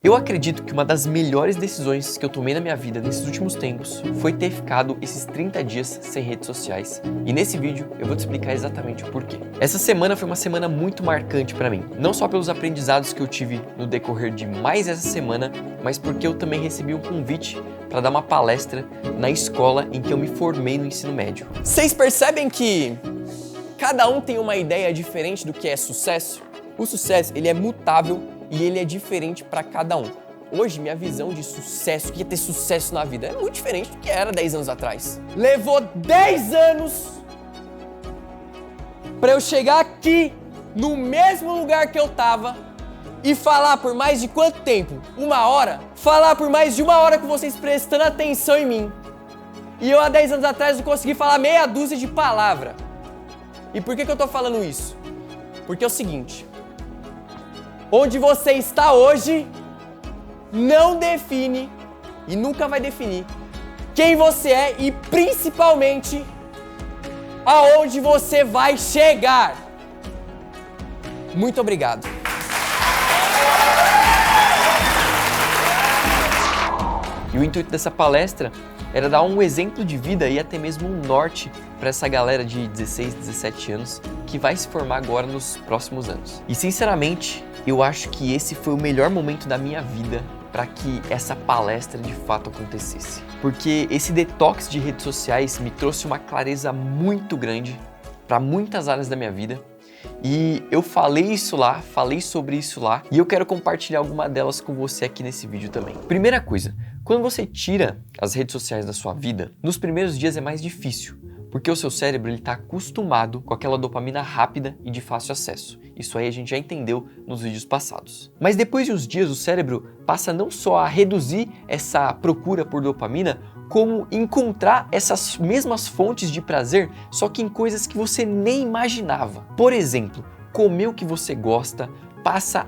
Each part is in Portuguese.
Eu acredito que uma das melhores decisões que eu tomei na minha vida nesses últimos tempos foi ter ficado esses 30 dias sem redes sociais. E nesse vídeo eu vou te explicar exatamente o porquê. Essa semana foi uma semana muito marcante para mim, não só pelos aprendizados que eu tive no decorrer de mais essa semana, mas porque eu também recebi um convite para dar uma palestra na escola em que eu me formei no ensino médio. Vocês percebem que cada um tem uma ideia diferente do que é sucesso? O sucesso, ele é mutável e ele é diferente para cada um. Hoje, minha visão de sucesso, o que é ter sucesso na vida, é muito diferente do que era 10 anos atrás. Levou 10 anos para eu chegar aqui, no mesmo lugar que eu tava, e falar por mais de quanto tempo? 1 hora? Falar por mais de 1 hora com vocês prestando atenção em mim. E eu há 10 anos atrás não consegui falar meia dúzia de palavras. E por que eu tô falando isso? Porque é o seguinte: onde você está hoje não define e nunca vai definir quem você é e principalmente aonde você vai chegar. Muito obrigado. E o intuito dessa palestra era dar um exemplo de vida e até mesmo um norte para essa galera de 16, 17 anos que vai se formar agora nos próximos anos. E sinceramente, eu acho que esse foi o melhor momento da minha vida para que essa palestra de fato acontecesse. Porque esse detox de redes sociais me trouxe uma clareza muito grande para muitas áreas da minha vida. E eu falei sobre isso lá, e eu quero compartilhar alguma delas com você aqui nesse vídeo também. Primeira coisa, quando você tira as redes sociais da sua vida, nos primeiros dias é mais difícil, porque o seu cérebro está acostumado com aquela dopamina rápida e de fácil acesso. Isso aí a gente já entendeu nos vídeos passados. Mas depois de uns dias o cérebro passa não só a reduzir essa procura por dopamina, como encontrar essas mesmas fontes de prazer, só que em coisas que você nem imaginava. Por exemplo, comer o que você gosta, parece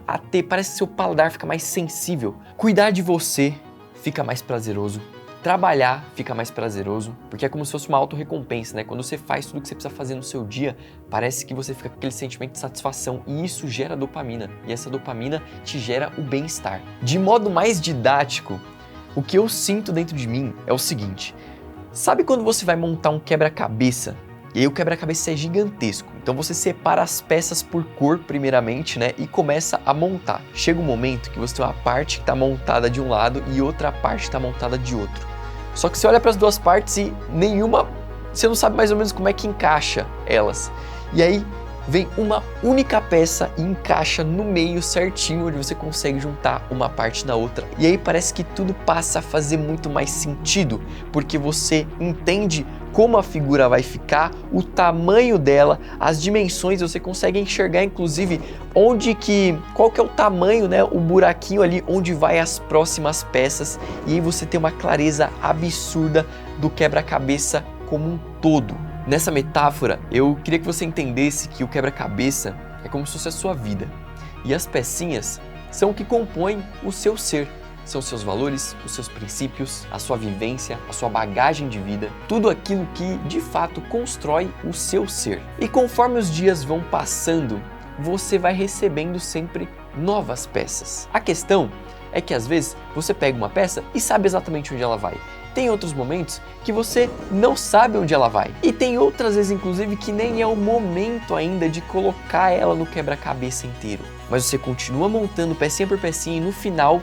que seu paladar fica mais sensível. Cuidar de você fica mais prazeroso. Trabalhar fica mais prazeroso, porque é como se fosse uma autorrecompensa, né? Quando você faz tudo que você precisa fazer no seu dia, parece que você fica com aquele sentimento de satisfação e isso gera dopamina. E essa dopamina te gera o bem-estar. De modo mais didático, o que eu sinto dentro de mim é o seguinte: sabe quando você vai montar um quebra-cabeça? E aí o quebra-cabeça é gigantesco, então você separa as peças por cor primeiramente, né, e começa a montar. Chega um momento que você tem uma parte que está montada de um lado e outra parte está montada de outro. Só que você olha para as duas partes e nenhuma, você não sabe mais ou menos como é que encaixa elas. E aí vem uma única peça e encaixa no meio certinho, onde você consegue juntar uma parte na outra. E aí parece que tudo passa a fazer muito mais sentido, porque você entende como a figura vai ficar, o tamanho dela, as dimensões, você consegue enxergar inclusive qual que é o tamanho, né, o buraquinho ali onde vai as próximas peças, e aí você tem uma clareza absurda do quebra-cabeça como um todo. Nessa metáfora, eu queria que você entendesse que o quebra-cabeça é como se fosse a sua vida. E as pecinhas são o que compõem o seu ser. São os seus valores, os seus princípios, a sua vivência, a sua bagagem de vida. Tudo aquilo que, de fato, constrói o seu ser. E conforme os dias vão passando, você vai recebendo sempre novas peças. A questão é que, às vezes, você pega uma peça e sabe exatamente onde ela vai. Tem outros momentos que você não sabe onde ela vai. E tem outras vezes, inclusive, que nem é o momento ainda de colocar ela no quebra-cabeça inteiro. Mas você continua montando pecinha por pecinha e no final,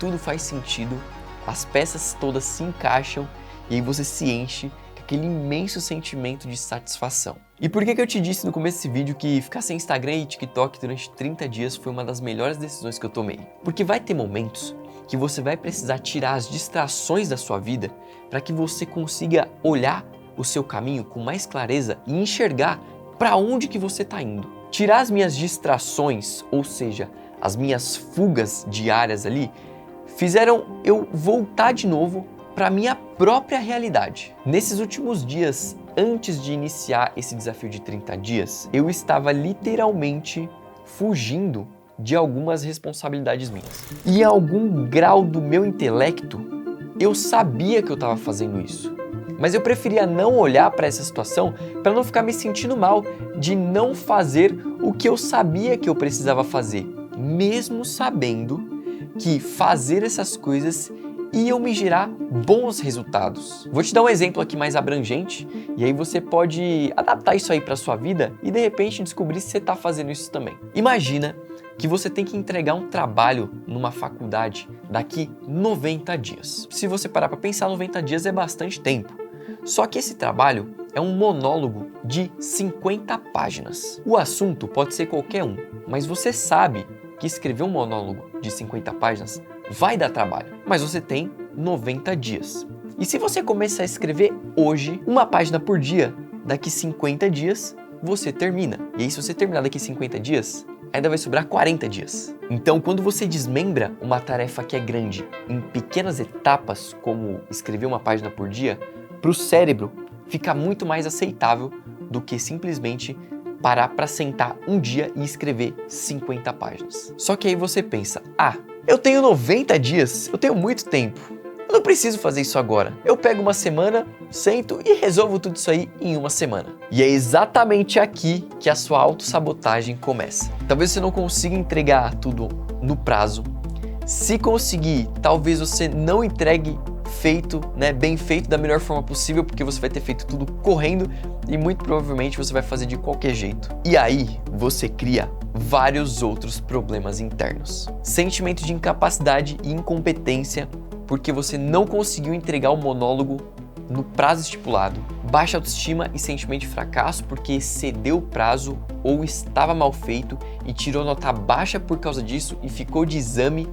tudo faz sentido, as peças todas se encaixam e aí você se enche com aquele imenso sentimento de satisfação. E por que eu te disse no começo desse vídeo que ficar sem Instagram e TikTok durante 30 dias foi uma das melhores decisões que eu tomei? Porque vai ter momentos que você vai precisar tirar as distrações da sua vida para que você consiga olhar o seu caminho com mais clareza e enxergar para onde que você está indo. Tirar as minhas distrações, ou seja, as minhas fugas diárias ali, fizeram eu voltar de novo para a minha própria realidade. Nesses últimos dias, antes de iniciar esse desafio de 30 dias, eu estava literalmente fugindo de algumas responsabilidades minhas. E em algum grau do meu intelecto, eu sabia que eu estava fazendo isso. Mas eu preferia não olhar para essa situação para não ficar me sentindo mal de não fazer o que eu sabia que eu precisava fazer, mesmo sabendo que fazer essas coisas iam me gerar bons resultados. Vou te dar um exemplo aqui mais abrangente e aí você pode adaptar isso aí para sua vida e de repente descobrir se você está fazendo isso também. Imagina que você tem que entregar um trabalho numa faculdade daqui 90 dias. Se você parar para pensar, 90 dias é bastante tempo. Só que esse trabalho é um monólogo de 50 páginas. O assunto pode ser qualquer um, mas você sabe que escrever um monólogo de 50 páginas vai dar trabalho, mas você tem 90 dias. E se você começar a escrever hoje, uma página por dia, daqui 50 dias, você termina. E aí, se você terminar daqui 50 dias, ainda vai sobrar 40 dias. Então, quando você desmembra uma tarefa que é grande em pequenas etapas, como escrever uma página por dia, para o cérebro fica muito mais aceitável do que simplesmente parar para sentar um dia e escrever 50 páginas. Só que aí você pensa, eu tenho 90 dias, eu tenho muito tempo, eu não preciso fazer isso agora. Eu pego uma semana, sento e resolvo tudo isso aí em uma semana. E é exatamente aqui que a sua autossabotagem começa. Talvez você não consiga entregar tudo no prazo. Se conseguir, talvez você não entregue bem feito da melhor forma possível, porque você vai ter feito tudo correndo e muito provavelmente você vai fazer de qualquer jeito. E aí você cria vários outros problemas internos. Sentimento de incapacidade e incompetência porque você não conseguiu entregar o monólogo no prazo estipulado. Baixa autoestima e sentimento de fracasso porque excedeu o prazo ou estava mal feito e tirou nota baixa por causa disso e ficou de exame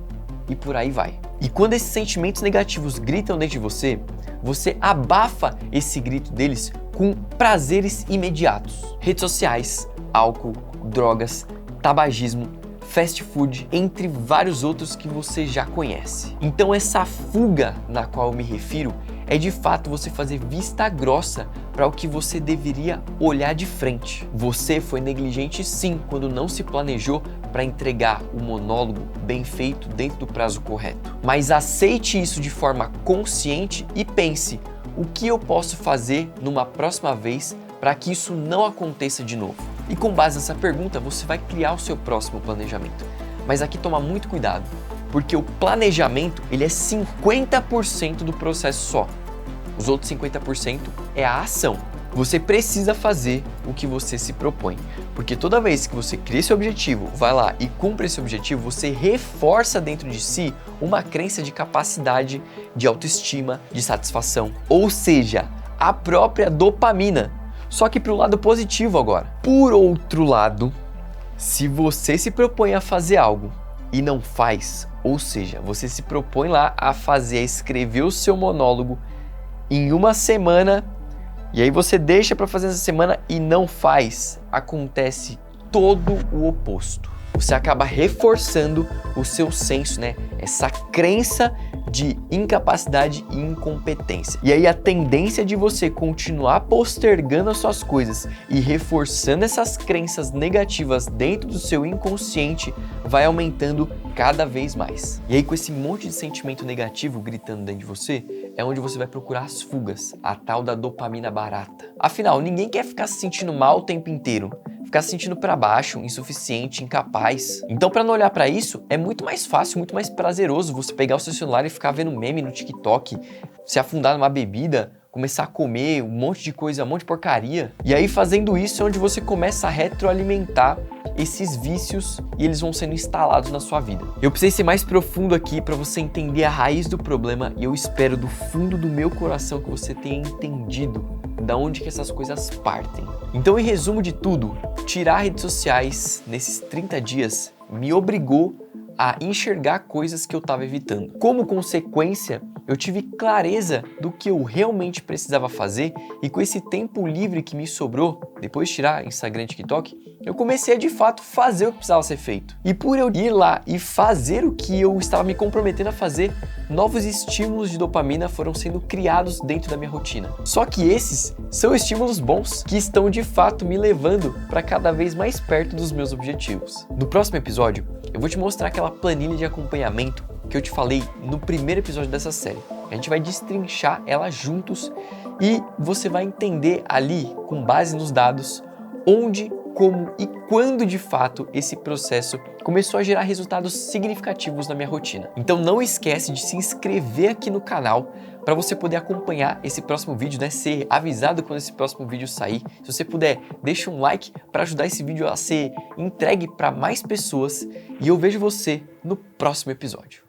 e por aí vai. E quando esses sentimentos negativos gritam dentro de você, você abafa esse grito deles com prazeres imediatos. Redes sociais, álcool, drogas, tabagismo, fast food, entre vários outros que você já conhece. Então essa fuga na qual eu me refiro é de fato você fazer vista grossa para o que você deveria olhar de frente. Você foi negligente sim quando não se planejou para entregar o monólogo bem feito dentro do prazo correto. Mas aceite isso de forma consciente e pense: o que eu posso fazer numa próxima vez para que isso não aconteça de novo? E com base nessa pergunta, você vai criar o seu próximo planejamento. Mas aqui toma muito cuidado, porque o planejamento ele é 50% do processo só. Os outros 50% é a ação. Você precisa fazer o que você se propõe, porque toda vez que você cria esse objetivo, vai lá e cumpre esse objetivo, você reforça dentro de si uma crença de capacidade, de autoestima, de satisfação, ou seja, a própria dopamina. Só que para o lado positivo agora. Por outro lado, se você se propõe a fazer algo e não faz, ou seja, você se propõe lá a escrever o seu monólogo em uma semana, e aí você deixa para fazer essa semana e não faz, acontece todo o oposto. Você acaba reforçando o seu senso, essa crença de incapacidade e incompetência. E aí a tendência de você continuar postergando as suas coisas e reforçando essas crenças negativas dentro do seu inconsciente vai aumentando cada vez mais. E aí com esse monte de sentimento negativo gritando dentro de você, é onde você vai procurar as fugas, a tal da dopamina barata. Afinal, ninguém quer ficar se sentindo mal o tempo inteiro, ficar se sentindo para baixo, insuficiente, incapaz. Então, para não olhar para isso, é muito mais fácil, muito mais prazeroso você pegar o seu celular e ficar vendo meme no TikTok, se afundar numa bebida, começar a comer um monte de coisa, um monte de porcaria. E aí, fazendo isso, é onde você começa a retroalimentar esses vícios e eles vão sendo instalados na sua vida. Eu precisei ser mais profundo aqui para você entender a raiz do problema e eu espero do fundo do meu coração que você tenha entendido da onde que essas coisas partem. Então, em resumo de tudo, tirar redes sociais nesses 30 dias me obrigou a enxergar coisas que eu estava evitando. Como consequência, eu tive clareza do que eu realmente precisava fazer e com esse tempo livre que me sobrou, depois de tirar Instagram e TikTok, eu comecei a de fato fazer o que precisava ser feito. E por eu ir lá e fazer o que eu estava me comprometendo a fazer, novos estímulos de dopamina foram sendo criados dentro da minha rotina. Só que esses são estímulos bons que estão de fato me levando para cada vez mais perto dos meus objetivos. No próximo episódio, eu vou te mostrar aquela planilha de acompanhamento que eu te falei no primeiro episódio dessa série. A gente vai destrinchar ela juntos e você vai entender ali, com base nos dados, onde, como e quando de fato esse processo começou a gerar resultados significativos na minha rotina. Então não esquece de se inscrever aqui no canal para você poder acompanhar esse próximo vídeo, né? Ser avisado quando esse próximo vídeo sair. Se você puder, deixa um like para ajudar esse vídeo a ser entregue para mais pessoas e eu vejo você no próximo episódio.